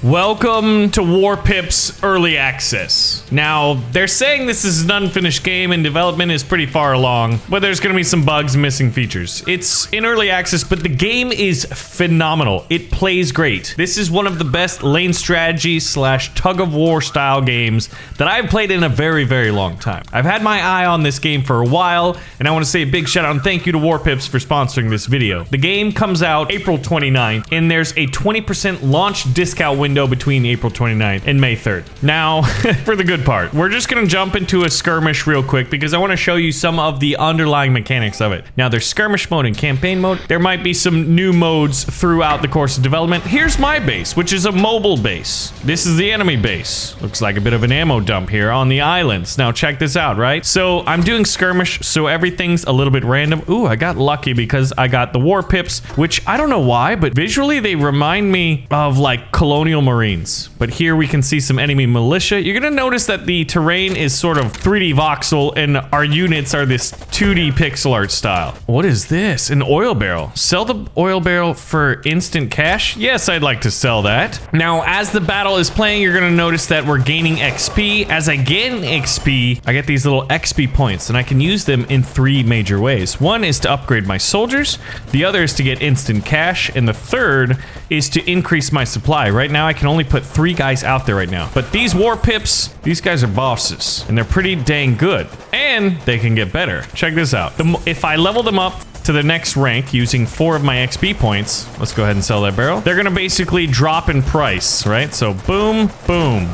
Welcome to Warpips Early Access. Now, they're saying this is an unfinished game and development is pretty far along, but there's gonna be some bugs and missing features. It's in early access, but the game is phenomenal. It plays great. This is one of the best lane strategy / tug of war style games that I've played in a very, very long time. I've had my eye on this game for a while, and I want to say a big shout out and thank you to Warpips for sponsoring this video. The game comes out April 29th, and there's a 20% launch discount window between April 29th and May 3rd. Now, for the good part, we're just gonna jump into a skirmish real quick because I want to show you some of the underlying mechanics of it. Now, there's skirmish mode and campaign mode. There might be some new modes throughout the course of development. Here's my base, which is a mobile base. This is the enemy base. Looks like a bit of an ammo dump here on the islands. Now, check this out, right? So, I'm doing skirmish, so everything's a little bit random. Ooh, I got lucky because I got the Warpips, which I don't know why, but visually they remind me of like colonial Marines. But here we can see some enemy militia. You're gonna notice that the terrain is sort of 3D voxel and our units are this 2D pixel art style. What is this? An oil barrel. Sell the oil barrel for instant cash? Yes, I'd like to sell that. Now, as the battle is playing, you're gonna notice that we're gaining XP. As I gain XP, I get these little XP points and I can use them in 3 major ways. One is to upgrade my soldiers, the other is to get instant cash, and the third is to increase my supply. Right now, I can only put 3 guys out there right now. But these Warpips, these guys are bosses, and they're pretty dang good. And they can get better. Check this out. If I level them up to the next rank using 4 of my XP points, let's go ahead and sell that barrel. They're gonna basically drop in price, right? So boom, boom.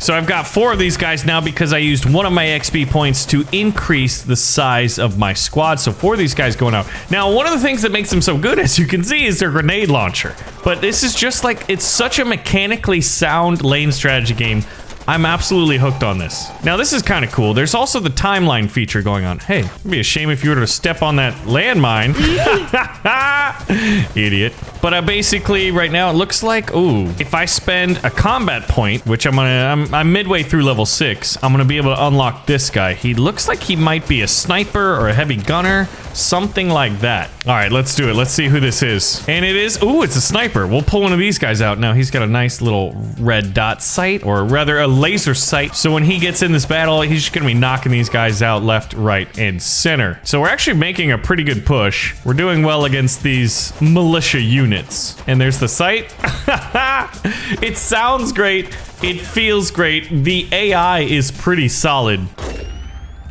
So I've got 4 of these guys now because I used 1 of my XP points to increase the size of my squad. So 4 of these guys going out. Now, one of the things that makes them so good, as you can see, is their grenade launcher. But this is just like, it's such a mechanically sound lane strategy game. I'm absolutely hooked on this. Now, this is kind of cool. There's also the timeline feature going on. Hey, it'd be a shame if you were to step on that landmine. Idiot. But basically, right now, it looks like, ooh, if I spend a combat point, which I'm midway through level 6, I'm gonna be able to unlock this guy. He looks like he might be a sniper or a heavy gunner, something like that. All right, let's do it. Let's see who this is. And it is, ooh, it's a sniper. We'll pull one of these guys out. Now, he's got a nice little red dot sight, or rather a laser sight. So when he gets in this battle, he's just gonna be knocking these guys out left, right, and center. So we're actually making a pretty good push. We're doing well against these militia units. And there's the sight. It sounds great. It feels great. The AI is pretty solid.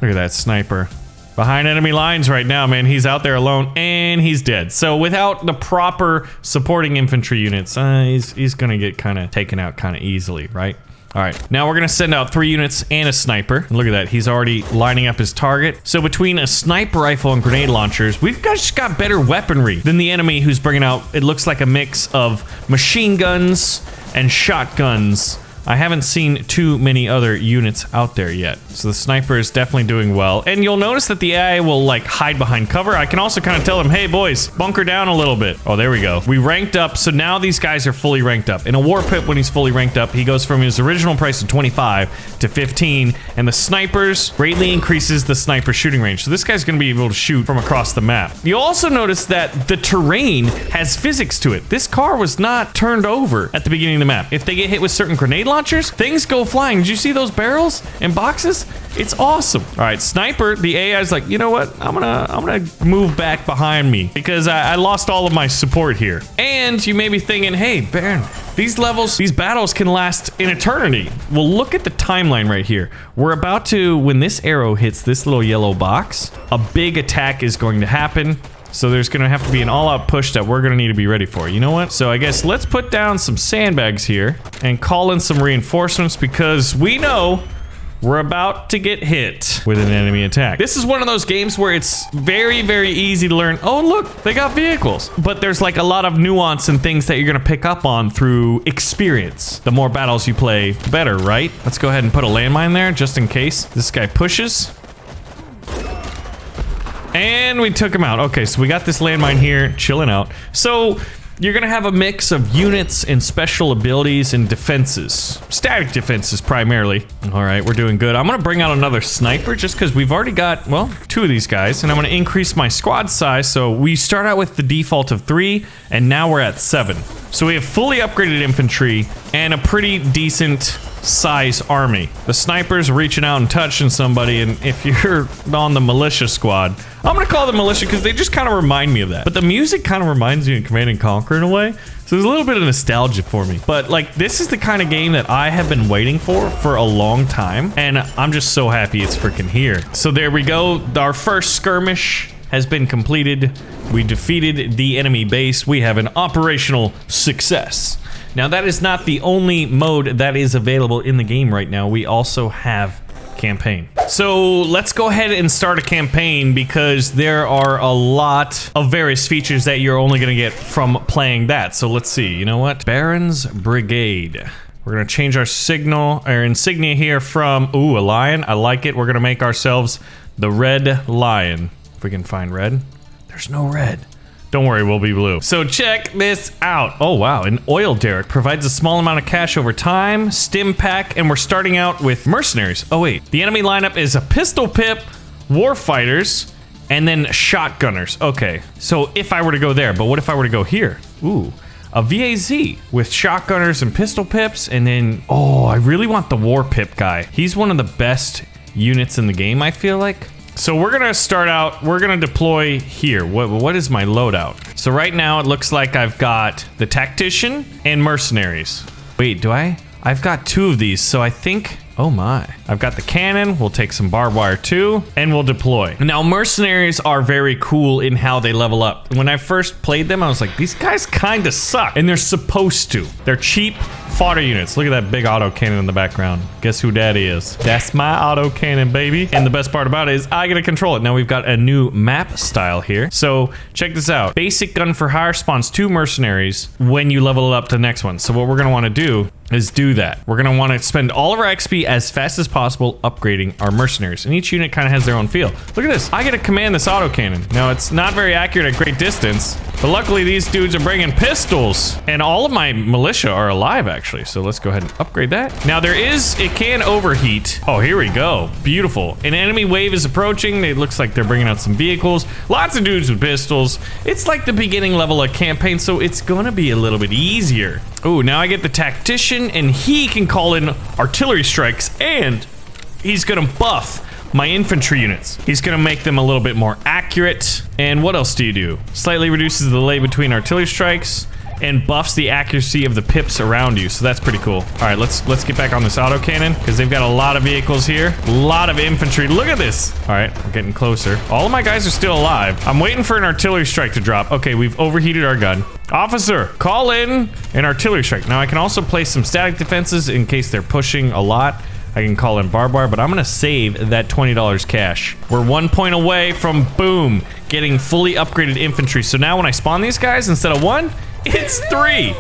Look at that sniper. Behind enemy lines right now, man. He's out there alone, and he's dead. So without the proper supporting infantry units, he's gonna get kind of taken out kind of easily, right? All right, now we're gonna send out 3 units and a sniper. And look at that, he's already lining up his target. So between a sniper rifle and grenade launchers, we've just got better weaponry than the enemy who's bringing out, it looks like a mix of machine guns and shotguns. I haven't seen too many other units out there yet. So the sniper is definitely doing well. And you'll notice that the AI will like hide behind cover. I can also kind of tell them, hey boys, bunker down a little bit. Oh, there we go. We ranked up, so now these guys are fully ranked up. In a Warpip, when he's fully ranked up, he goes from his original price of 25 to 15, and the snipers greatly increases the sniper shooting range. So this guy's gonna be able to shoot from across the map. You'll also notice that the terrain has physics to it. This car was not turned over at the beginning of the map. If they get hit with certain grenade launchers, things go flying. Did you see those barrels and boxes? It's awesome. All right, sniper, the AI is like, you know what? I'm gonna move back behind me because I lost all of my support here. And you may be thinking, hey, Baron, these battles can last an eternity. Well, look at the timeline right here. We're about to, when this arrow hits this little yellow box, a big attack is going to happen. So there's gonna have to be an all-out push that we're gonna need to be ready for. You know what? So I guess let's put down some sandbags here and call in some reinforcements because we know we're about to get hit with an enemy attack. This is one of those games where it's very, very easy to learn, oh, look, they got vehicles. But there's like a lot of nuance and things that you're gonna pick up on through experience. The more battles you play, the better, right? Let's go ahead and put a landmine there just in case this guy pushes. And we took him out. Okay, so we got this landmine here, chilling out. So you're gonna have a mix of units and special abilities and defenses. Static defenses primarily. All right, we're doing good. I'm gonna bring out another sniper just because we've already got, well, 2 of these guys, and I'm gonna increase my squad size. So we start out with the default of 3, and now we're at 7. So we have fully upgraded infantry and a pretty decent size army. The snipers reaching out and touching somebody, and if you're on the militia squad, I'm gonna call them militia because they just kind of remind me of that. But the music kind of reminds me of Command and Conquer in a way. So there's a little bit of nostalgia for me. But like, this is the kind of game that I have been waiting for a long time, and I'm just so happy it's freaking here. So there we go. Our first skirmish has been completed. We defeated the enemy base. We have an operational success. Now, that is not the only mode that is available in the game right now. We also have campaign. So let's go ahead and start a campaign because there are a lot of various features that you're only gonna get from playing that. So let's see, you know what? Baron's Brigade. We're gonna change our insignia here from, ooh, a lion. I like it. We're gonna make ourselves the red lion. If we can find red. There's no red. Don't worry, we'll be blue. So check this out. Oh wow, an oil derrick provides a small amount of cash over time, stim pack, and we're starting out with mercenaries. Oh wait, the enemy lineup is a pistol pip, warfighters, and then shotgunners. Okay, so if I were to go there, but what if I were to go here? Ooh, a VAZ with shotgunners and pistol pips, and then, oh, I really want the war pip guy. He's one of the best units in the game, I feel like. So we're gonna start out, we're gonna deploy here. What is my loadout? So right now it looks like I've got the tactician and mercenaries. Wait, do I? I've got 2 of these, so I think, oh my. I've got the cannon, we'll take some barbed wire too, and we'll deploy. Now mercenaries are very cool in how they level up. When I first played them, I was like, these guys kinda suck, and they're supposed to. They're cheap fodder units. Look at that big auto cannon in the background. Guess who daddy is? That's my auto cannon, baby. And the best part about it is I get to control it. Now we've got a new map style here. So check this out. Basic gun for hire spawns 2 mercenaries when you level it up to the next one. So what we're gonna wanna do is do that. We're gonna wanna spend all of our XP as fast as possible upgrading our mercenaries. And each unit kind of has their own feel. Look at this. I get to command this auto cannon. Now it's not very accurate at great distance, but luckily these dudes are bringing pistols. And all of my militia are alive actually. So let's go ahead and upgrade that. Now it can overheat. Oh, here we go. Beautiful. An enemy wave is approaching. It looks like they're bringing out some vehicles. Lots of dudes with pistols. It's like the beginning level of campaign, so it's gonna be a little bit easier. Oh, now I get the tactician, and he can call in artillery strikes, and he's gonna buff my infantry units. He's gonna make them a little bit more accurate. And what else do you do? Slightly reduces the delay between artillery strikes and buffs the accuracy of the pips around you. So that's pretty cool. All right, let's get back on this autocannon because they've got a lot of vehicles here. A lot of infantry. Look at this. All right, we're getting closer. All of my guys are still alive. I'm waiting for an artillery strike to drop. Okay, we've overheated our gun. Officer, call in an artillery strike. Now I can also place some static defenses in case they're pushing a lot. I can call in barbed wire, but I'm gonna save that $20 cash. We're 1 point away from, boom, getting fully upgraded infantry. So now when I spawn these guys, instead of 1, it's 3.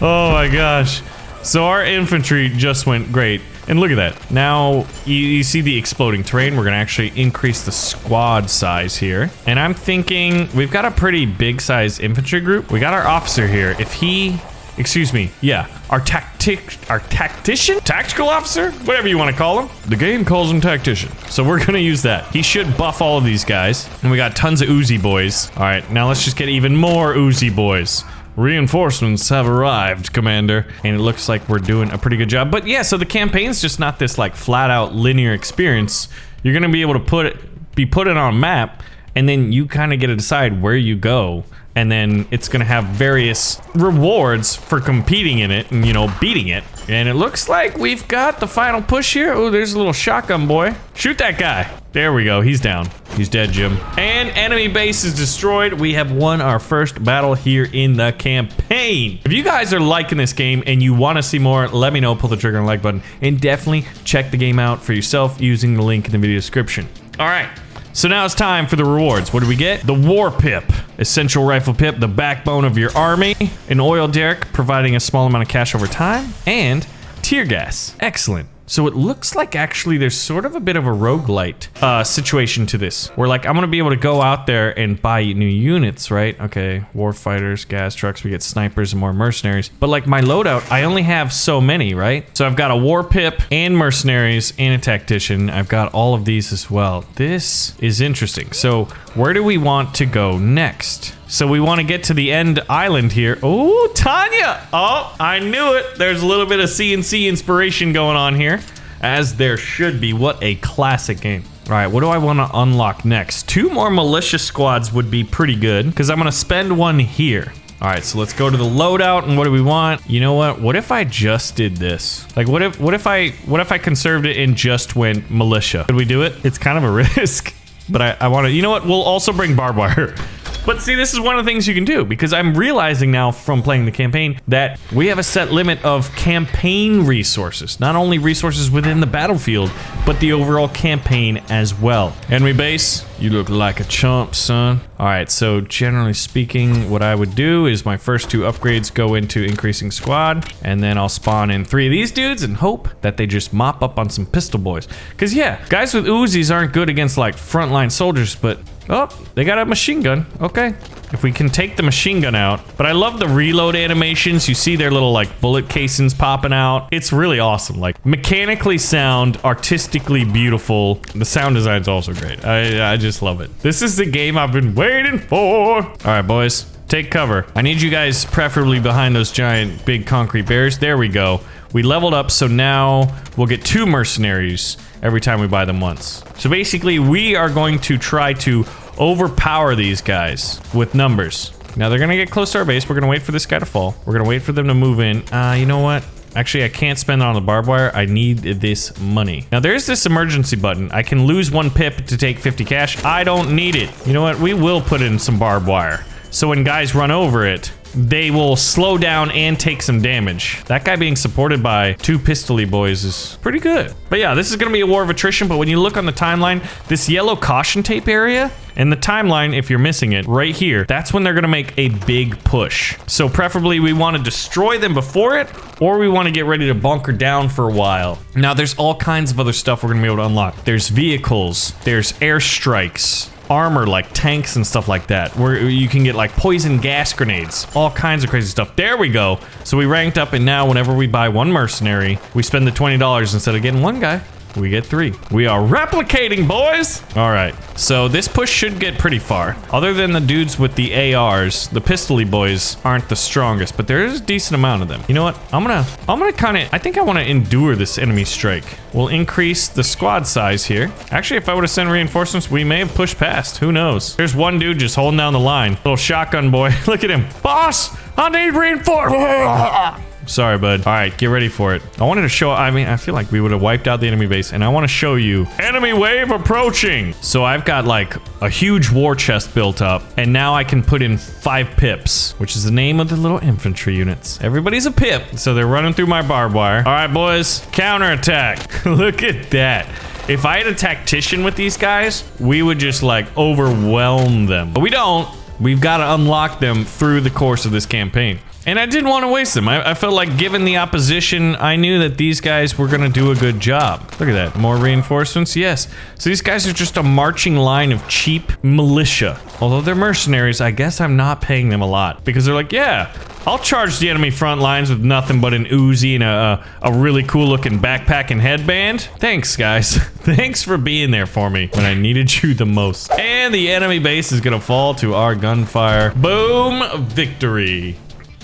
Oh my gosh. So our infantry just went great. And look at that. Now you see the exploding terrain. We're gonna actually increase the squad size here. And I'm thinking we've got a pretty big size infantry group. We got our officer here. If he, excuse me, yeah, our tactician? Tactical officer? Whatever you want to call him. The game calls him tactician. So we're gonna use that. He should buff all of these guys. And we got tons of Uzi boys. All right, now let's just get even more Uzi boys. Reinforcements have arrived, Commander. And it looks like we're doing a pretty good job. But yeah, so the campaign's just not this like flat out linear experience. You're gonna be able to be put it on a map, and then you kind of get to decide where you go. And then it's gonna have various rewards for competing in it and, you know, beating it. And it looks like we've got the final push here. Oh, there's a little shotgun boy. Shoot that guy. There we go, he's down. He's dead, Jim. And enemy base is destroyed. We have won our first battle here in the campaign. If you guys are liking this game and you want to see more, let me know, pull the trigger and like button, and definitely check the game out for yourself using the link in the video description. All right. So now it's time for the rewards. What do we get? The War Pip, essential rifle pip, the backbone of your army, an oil derrick providing a small amount of cash over time, and tear gas. Excellent. So it looks like actually there's sort of a bit of a roguelite situation to this. Where like I'm gonna be able to go out there and buy new units, right? Okay, warfighters, gas trucks, we get snipers and more mercenaries. But like my loadout, I only have so many, right? So I've got a warpip and mercenaries and a tactician. I've got all of these as well. This is interesting. So where do we want to go next? So we want to get to the end island here. Oh, Tanya! Oh, I knew it. There's a little bit of CNC inspiration going on here, as there should be. What a classic game. All right, what do I want to unlock next? 2 more militia squads would be pretty good, because I'm going to spend one here. All right, so let's go to the loadout, and what do we want? You know what? What if I just did this? Like, what if I conserved it and just went militia? Could we do it? It's kind of a risk, but I want to. You know what? We'll also bring barbed wire. But see, this is one of the things you can do, because I'm realizing now from playing the campaign that we have a set limit of campaign resources. Not only resources within the battlefield, but the overall campaign as well. Enemy base, you look like a chump, son. All right, so generally speaking, what I would do is my first 2 upgrades go into increasing squad, and then I'll spawn in 3 of these dudes and hope that they just mop up on some pistol boys. Because yeah, guys with Uzis aren't good against like frontline soldiers, but oh, they got a machine gun. Okay. If we can take the machine gun out. But I love the reload animations. You see their little like bullet casings popping out. It's really awesome. Like mechanically sound, artistically beautiful. The sound design's also great. I just love it. This is the game I've been waiting for. All right, boys. Take cover. I need you guys preferably behind those giant big concrete barriers. There we go. We leveled up, so now we'll get 2 mercenaries every time we buy them once. So basically, we are going to try to overpower these guys with numbers. Now, they're going to get close to our base. We're going to wait for this guy to fall. We're going to wait for them to move in. You know what? Actually, I can't spend it on the barbed wire. I need this money. Now, there's this emergency button. I can lose 1 pip to take 50 cash. I don't need it. You know what? We will put in some barbed wire. So when guys run over it, they will slow down and take some damage. That guy being supported by 2 pistol-y boys is pretty good. But yeah, this is gonna be a war of attrition, but when you look on the timeline, this yellow caution tape area, and the timeline, if you're missing it, right here, that's when they're gonna make a big push. So preferably we wanna destroy them before it, or we wanna get ready to bunker down for a while. Now there's all kinds of other stuff we're gonna be able to unlock. There's vehicles, there's airstrikes, armor like tanks and stuff like that, where you can get like poison gas grenades, all kinds of crazy stuff. There we go. So we ranked up, and now whenever we buy 1 mercenary, we spend the $20 instead of getting 1 guy. We get 3. We are replicating, boys. All right, so this push should get pretty far. Other than the dudes with the ARs, the pistol-y boys aren't the strongest, but there is a decent amount of them. You know what? I'm gonna kind of, I think I want to endure this enemy strike. We'll increase the squad size here. Actually, if I would have sent reinforcements, we may have pushed past. Who knows? There's one dude just holding down the line. Little shotgun boy. Look at him. Boss, I need reinforcements. Sorry, bud. All right, get ready for it. I wanted to show, I mean, I feel like we would have wiped out the enemy base, and I want to show you enemy wave approaching. So I've got like a huge war chest built up, and now I can put in 5 pips, which is the name of the little infantry units. Everybody's a pip, so they're running through my barbed wire. All right, boys, counterattack. Look at that. If I had a tactician with these guys, we would just like overwhelm them, but we don't. We've got to unlock them through the course of this campaign. And I didn't want to waste them. I felt like given the opposition, I knew that these guys were going to do a good job. Look at that. More reinforcements? Yes. So these guys are just a marching line of cheap militia. Although they're mercenaries, I guess I'm not paying them a lot. Because they're like, yeah, I'll charge the enemy front lines with nothing but an Uzi and a really cool looking backpack and headband. Thanks, guys. Thanks for being there for me when I needed you the most. And the enemy base is going to fall to our gunfire. Boom. Victory.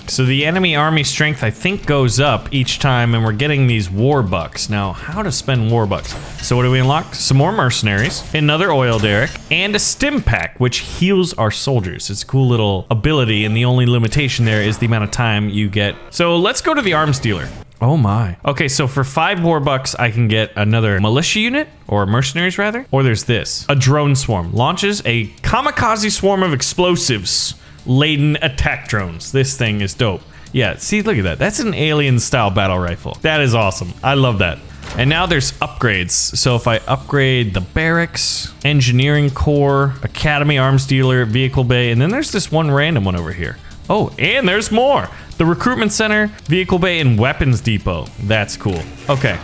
So the enemy army strength, I think, goes up each time, and we're getting these war bucks. Now, how to spend war bucks? So what do we unlock? Some more mercenaries, another oil derrick, and a stim pack, which heals our soldiers. It's a cool little ability, and the only limitation there is the amount of time you get. So let's go to the arms dealer. Oh my. Okay, so for 5 war bucks, I can get another militia unit, or mercenaries rather. Or there's this, a drone swarm. Launches a kamikaze swarm of explosives laden attack drones. This thing is dope. Yeah, see, look at that. That's an alien style battle rifle. That is awesome. I love that. And now there's upgrades. So if I upgrade the barracks, engineering core, academy arms dealer, vehicle bay, and then there's this one random one over here. Oh, and there's more. The recruitment center, vehicle bay, and weapons depot. That's cool. Okay.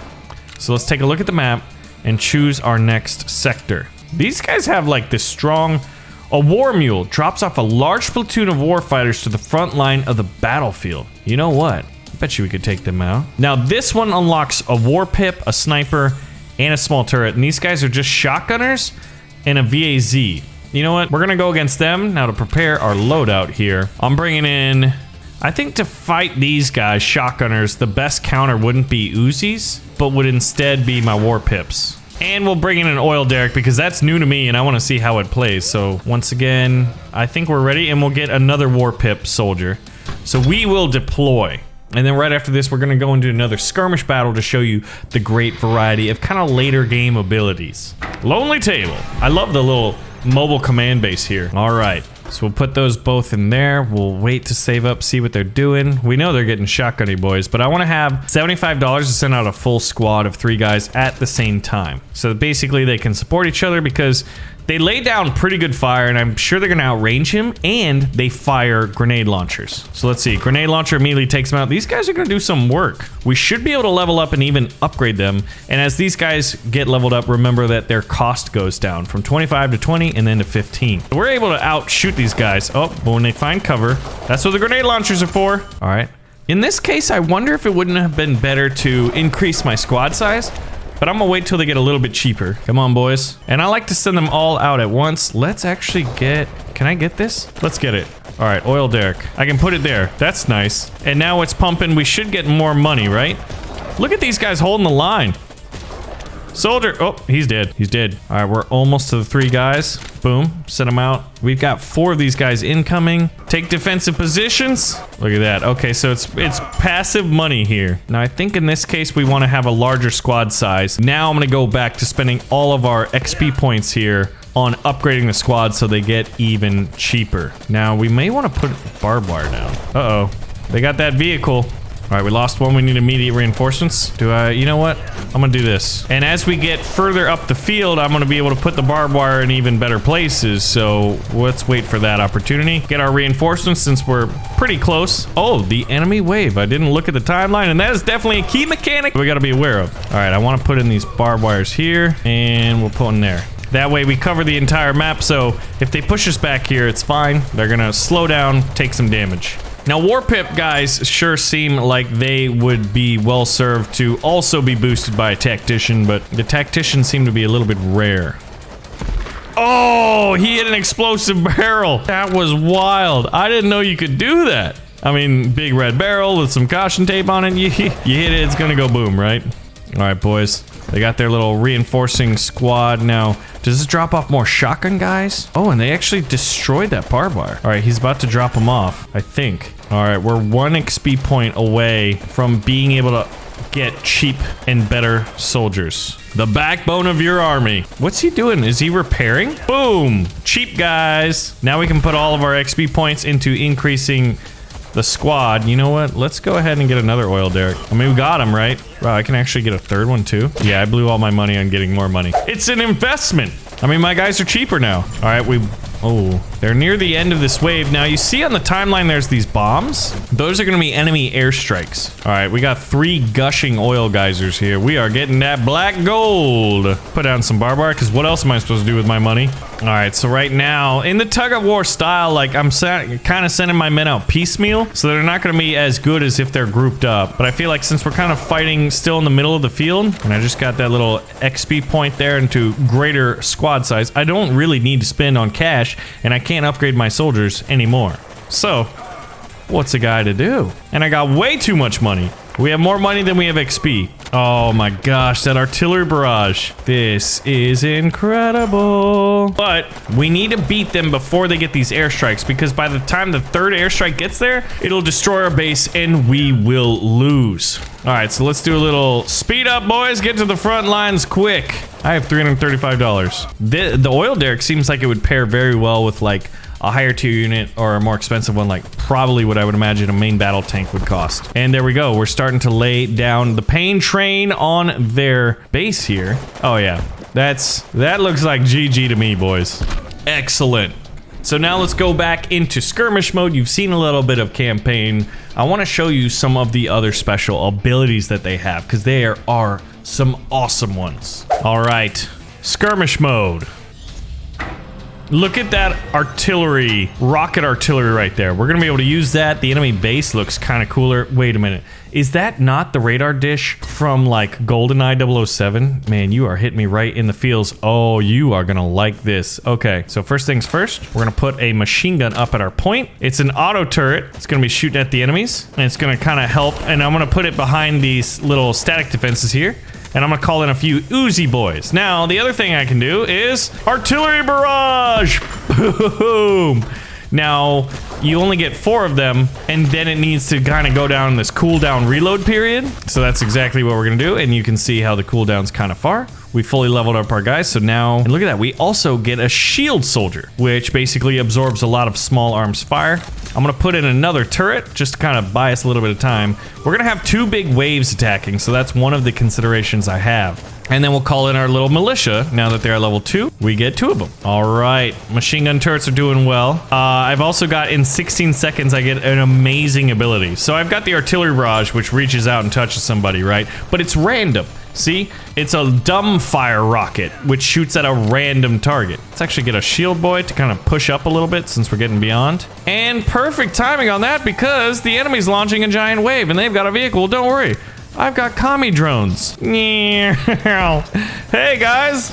So let's take a look at the map and choose our next sector. These guys have like this strong... A war mule drops off a large platoon of warfighters to the front line of the battlefield. You know what? I bet you we could take them out. Now this one unlocks a warpip, a sniper, and a small turret. And these guys are just shotgunners and a VAZ. You know what? We're gonna go against them. Now to prepare our loadout here, I'm bringing in... I think to fight these guys, shotgunners, the best counter wouldn't be Uzis, but would instead be my warpips. And we'll bring in an oil derrick because that's new to me and I want to see how it plays. So once again, I think we're ready and we'll get another warpip soldier. So we will deploy. And then right after this, we're going to go into another skirmish battle to show you the great variety of kind of later game abilities. Lonely Table. I love the little mobile command base here. All right. So we'll put those both in there. We'll wait to save up, see what they're doing. We know they're getting shotgunny boys, but I want to have $75 to send out a full squad of 3 guys at the same time. So basically they can support each other because they lay down pretty good fire and I'm sure they're going to outrange him, and they fire grenade launchers. So let's see. Grenade launcher immediately takes them out. These guys are going to do some work. We should be able to level up and even upgrade them. And as these guys get leveled up, remember that their cost goes down from 25 to 20 and then to 15. So we're able to outshoot these guys. Oh, but when they find cover, that's what the grenade launchers are for. All right. In this case, I wonder if it wouldn't have been better to increase my squad size. But I'm gonna wait till they get a little bit cheaper. Come on, boys. And I like to send them all out at once. Let's actually get... Can I get this? Let's get it. All right, oil derrick. I can put it there. That's nice. And now it's pumping. We should get more money, right? Look at these guys holding the line. Soldier. Oh, he's dead. He's dead. All right, we're almost to the 3 guys. Boom. Send them out. We've got 4 of these guys incoming. Take defensive positions. Look at that. Okay, so it's passive money here. Now, I think in this case, we want to have a larger squad size. Now, I'm going to go back to spending all of our XP points here on upgrading the squad so they get even cheaper. Now, we may want to put barbed wire down. Uh-oh. They got that vehicle. All right, we lost one. We need immediate reinforcements. You know what? I'm gonna do this. And as we get further up the field, I'm gonna be able to put the barbed wire in even better places. So let's wait for that opportunity. Get our reinforcements since we're pretty close. Oh, the enemy wave. I didn't look at the timeline, and that is definitely a key mechanic we gotta be aware of. All right, I wanna put in these barbed wires here, and we'll put in there. That way we cover the entire map, so if they push us back here, it's fine. They're gonna slow down, take some damage. Now, Warpip guys sure seem like they would be well served to also be boosted by a tactician, but the tacticians seem to be a little bit rare. Oh, he hit an explosive barrel. That was wild. I didn't know you could do that. I mean, big red barrel with some caution tape on it. You hit it, it's gonna go boom, right? All right, boys. They got their little reinforcing squad. Now, does this drop off more shotgun guys? Oh, and they actually destroyed that barbed wire. All right, he's about to drop them off, I think. All right, we're 1 XP point away from being able to get cheap and better soldiers. The backbone of your army. What's he doing? Is he repairing? Boom! Cheap guys. Now we can put all of our XP points into increasing the squad. You know what? Let's go ahead and get another oil derrick. I mean, we got him, right? Wow, I can actually get a 3rd one too. Yeah, I blew all my money on getting more money. It's an investment. I mean, my guys are cheaper now. All right, oh, they're near the end of this wave. Now, you see on the timeline, there's these bombs. Those are going to be enemy airstrikes. All right, we got 3 gushing oil geysers here. We are getting that black gold. Put down some barbed wire, because what else am I supposed to do with my money? All right, so right now, in the Tug of War style, like, I'm kind of sending my men out piecemeal, so they're not going to be as good as if they're grouped up. But I feel like since we're kind of fighting still in the middle of the field, and I just got that little XP point there into greater squad size, I don't really need to spend on cash, and I can't upgrade my soldiers anymore. So, what's a guy to do? And I got way too much money. We have more money than we have XP. Oh my gosh, that artillery barrage. This is incredible. But we need to beat them before they get these airstrikes, because by the time the 3rd airstrike gets there, it'll destroy our base and we will lose. All right, so let's do a little speed up, boys. Get to the front lines quick. I have $335. The oil derrick seems like it would pair very well with like a higher tier unit or a more expensive one, like probably what I would imagine a main battle tank would cost. And there we go. We're starting to lay down the pain train on their base here. Oh yeah, that looks like GG to me, boys. Excellent. So now let's go back into skirmish mode. You've seen a little bit of campaign. I want to show you some of the other special abilities that they have, because they are some awesome ones. All right, skirmish mode. Look at that artillery, rocket artillery right there. We're gonna be able to use that. The enemy base looks kind of cooler. Wait a minute. Is that not the radar dish from like GoldenEye 007? Man, you are hitting me right in the feels. Oh, you are gonna like this. Okay, so first things first, we're gonna put a machine gun up at our point. It's an auto turret. It's gonna be shooting at the enemies, and it's gonna kind of help. And I'm gonna put it behind these little static defenses here. And I'm gonna call in a few Uzi boys. Now, the other thing I can do is artillery barrage. Boom. Now, you only get 4 of them, and then it needs to kind of go down this cooldown reload period. So that's exactly what we're gonna do, and you can see how the cooldown's kind of far. We fully leveled up our guys, so now, and look at that, we also get a shield soldier, which basically absorbs a lot of small arms fire. I'm gonna put in another turret, just to kind of buy us a little bit of time. We're gonna have 2 big waves attacking, so that's one of the considerations I have. And then we'll call in our little militia. Now that they're level 2, we get 2 of them. All right, machine gun turrets are doing well. I've also got, in 16 seconds, I get an amazing ability. So I've got the artillery barrage, which reaches out and touches somebody, right? But it's random. See? It's a dumb fire rocket, which shoots at a random target. Let's actually get a shield boy to kind of push up a little bit since we're getting beyond. And perfect timing on that because the enemy's launching a giant wave and they've got a vehicle. Don't worry. I've got commie drones. Hey guys.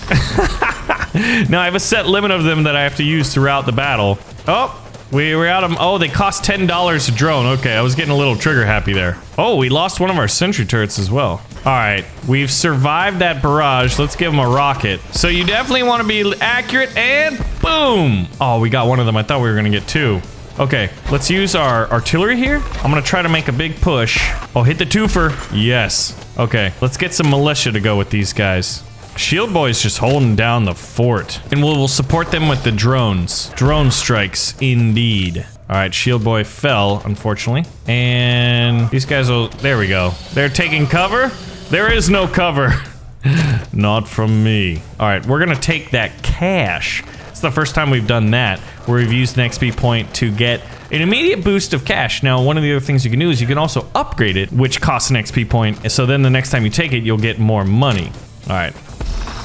Now I have a set limit of them that I have to use throughout the battle. Oh, we're out of them. Oh, they cost $10 a drone. Okay, I was getting a little trigger happy there. Oh, we lost one of our sentry turrets as well. All right, we've survived that barrage. Let's give them a rocket. So you definitely want to be accurate and boom. Oh, we got one of them. I thought we were gonna get 2. Okay, let's use our artillery here. I'm gonna try to make a big push. Oh, hit the twofer. Yes. Okay, let's get some militia to go with these guys. Shield boy's just holding down the fort. And we'll support them with the drones. Drone strikes, indeed. All right, shield boy fell, unfortunately. And these guys will, there we go. They're taking cover. There is no cover. Not from me. All right, we're gonna take that cash. It's the first time we've done that, where we've used an XP point to get an immediate boost of cash. Now, one of the other things you can do is you can also upgrade it, which costs an XP point. So then the next time you take it, you'll get more money. All right.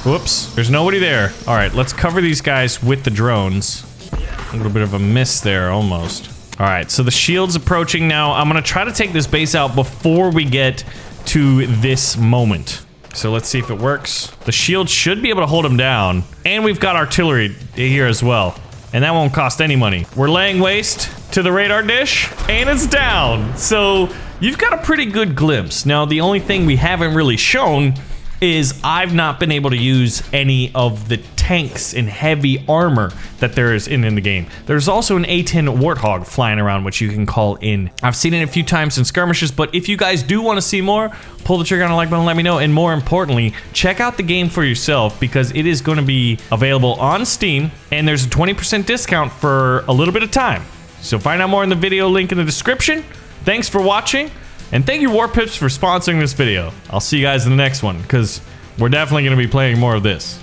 Whoops, there's nobody there. All right, let's cover these guys with the drones. A little bit of a miss there, almost. All right, so the shield's approaching now. I'm gonna try to take this base out before we get to this moment. So let's see if it works. The shield should be able to hold him down. And we've got artillery here as well. And that won't cost any money. We're laying waste to the radar dish, and it's down. So you've got a pretty good glimpse. Now, the only thing we haven't really shown is I've not been able to use any of the tanks and heavy armor that there is in the game. There's also an A10 Warthog flying around, which you can call in. I've seen it a few times in skirmishes, but if you guys do want to see more, pull the trigger on the like button and let me know. And more importantly, check out the game for yourself because it is going to be available on Steam, and there's a 20% discount for a little bit of time. So find out more in the video link in the description. Thanks for watching. And thank you, Warpips, for sponsoring this video. I'll see you guys in the next one, because we're definitely going to be playing more of this.